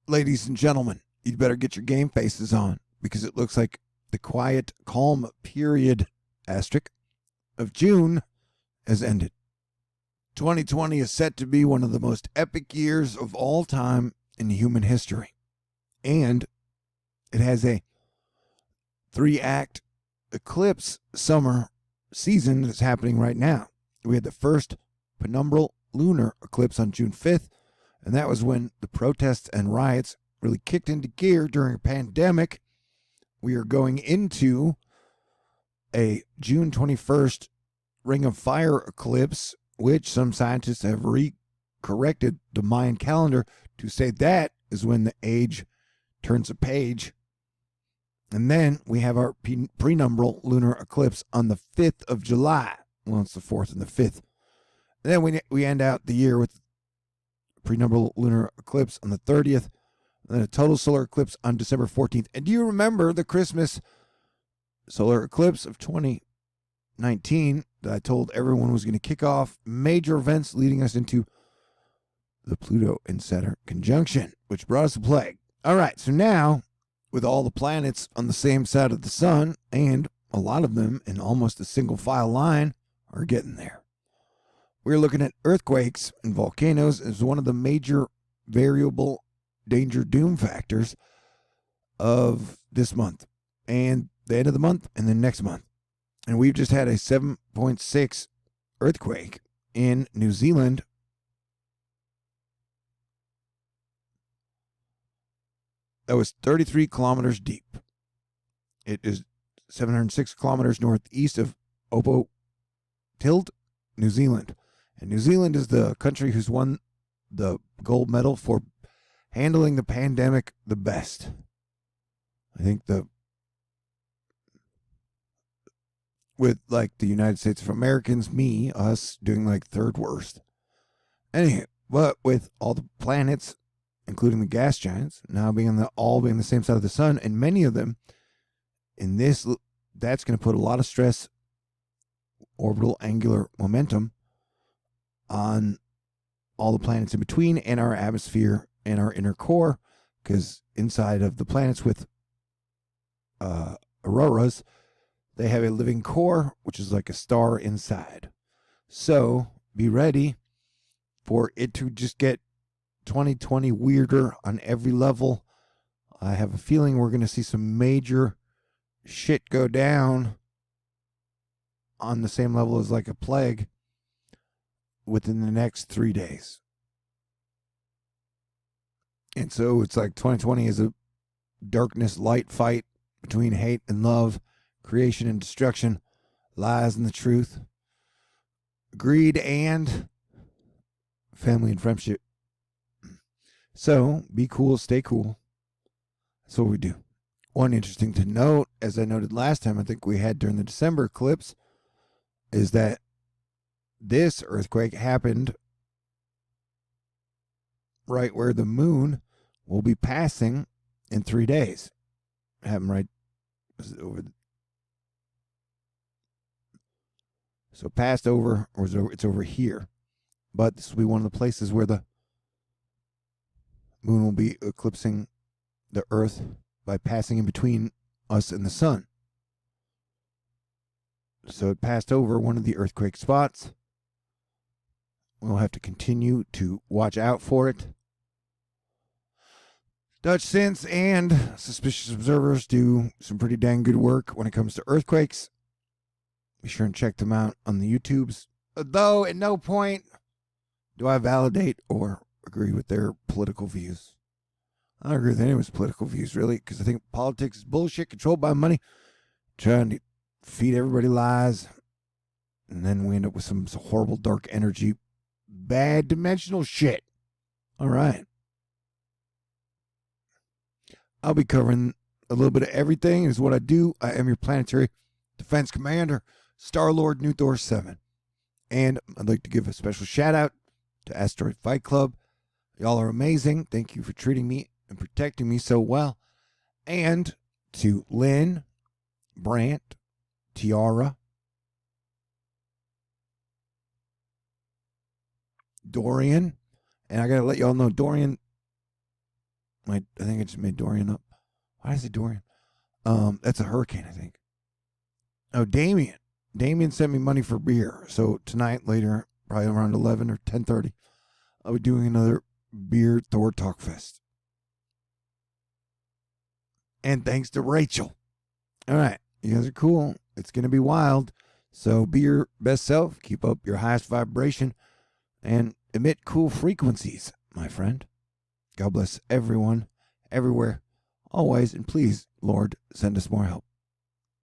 Ladies and gentlemen, you'd better get your game faces on because it looks like the quiet, calm period asterisk of June has ended. 2020 is set to be one of the most epic years of all time in human history. And it has a 3-act eclipse summer season that's happening right now. We had the first penumbral lunar eclipse on June 5th, and that was when the protests and riots really kicked into gear during a pandemic. We are going into a June 21st Ring of Fire Eclipse, which some scientists have corrected the Mayan calendar to say that is when the age turns a page. And then we have our prenumbral lunar eclipse on the 5th of July. Well, it's the 4th and the 5th. And then we end out the year with prenumbral lunar eclipse on the 30th, and then a total solar eclipse on December 14th. And do you remember the Christmas solar eclipse of 2019 that I told everyone was going to kick off major events leading us into the Pluto and Saturn conjunction, which brought us a plague? All right, so now, with all the planets on the same side of the sun, and a lot of them in almost a single file line, are getting there. We're looking at earthquakes and volcanoes as one of the major variable danger doom factors of this month and the end of the month and then next month. And we've just had a 7.6 earthquake in New Zealand. That was 33 kilometers deep. It is 706 kilometers northeast of Orbital, New Zealand. And New Zealand is the country who's won the gold medal for handling the pandemic the best. I think with like the United States of Americans, us doing like third worst. Anyway, but with all the planets, including the gas giants, now all being the same side of the sun, and many of them in this, that's going to put a lot of stress, orbital angular momentum, on all the planets in between and our atmosphere and our inner core, because inside of the planets with auroras, they have a living core, which is like a star inside. So be ready for it to just get 2020 weirder on every level. I have a feeling we're going to see some major shit go down on the same level as like a plague within the next 3 days. And so it's like 2020 is a darkness light fight between hate and love, creation and destruction, lies and the truth, greed and family and friendship. So be cool, stay cool. That's what we do. One interesting to note, as I noted last time, I think we had during the December eclipse, is that this earthquake happened right where the moon will be passing in 3 days. It happened right over. So passed over, or it's over here. But this will be one of the places where the moon will be eclipsing the earth by passing in between us and the sun. So it passed over one of the earthquake spots. We'll have to continue to watch out for it. Dutch Sense and Suspicious Observers do some pretty dang good work when it comes to earthquakes. Be sure and check them out on the YouTubes. Though at no point do I validate or agree with their political views. I don't agree with anyone's political views, really, because I think politics is bullshit, controlled by money, trying to feed everybody lies, and then we end up with some horrible dark energy, bad dimensional shit. All right. I'll be covering a little bit of everything. Is what I do. I am your planetary defense commander, Star-Lord New Thor 7. And I'd like to give a special shout out to Asteroid Fight Club. Y'all are amazing. Thank you for treating me and protecting me so well. And to Lynn, Brant, Tiara, Dorian. And I got to let y'all know, Dorian, I think I just made Dorian up. Why did I say Dorian? That's a hurricane, I think. Oh, Damien. Damien sent me money for beer. So tonight, later, probably around 11 or 10:30, I'll be doing another beer Thor Talk Fest. And thanks to Rachel. All right. You guys are cool. It's going to be wild. So be your best self. Keep up your highest vibration. And emit cool frequencies, my friend. God bless everyone, everywhere, always. And please, Lord, send us more help.